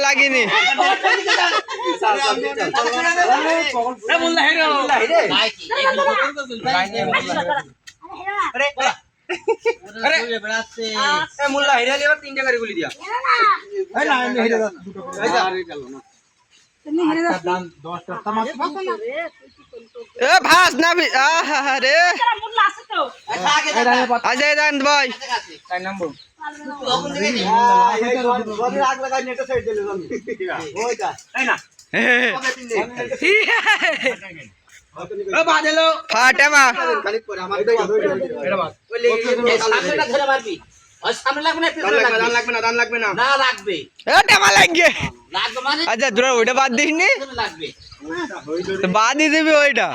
লাগিনি মোল্লা হেরে এবার 3টা গাড়ি গুলি দিয়া ভাস না রে আচ্ছা দান ভাই ফাটে মা আচ্ছা তোরা ওইটা বাদ দিস নি বাদ দিয়ে দিবি ওইটা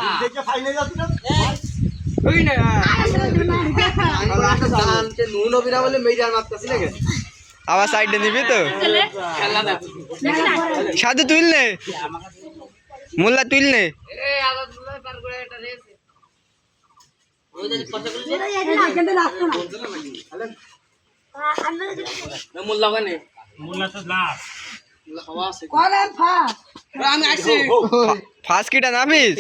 আবার সাইডে নিবি তো সাধু তুল নে মোল্লা তুল নে ফার্স্ট কিটা নাবিস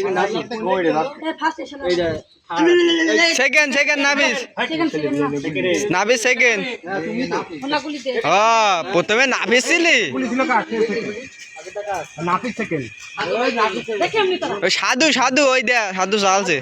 সেকেন্ড নাবিস নাবিস সেকেন্ড প্রথমে নাবিস ছিলি সাধু ওই দে সাধু চালছে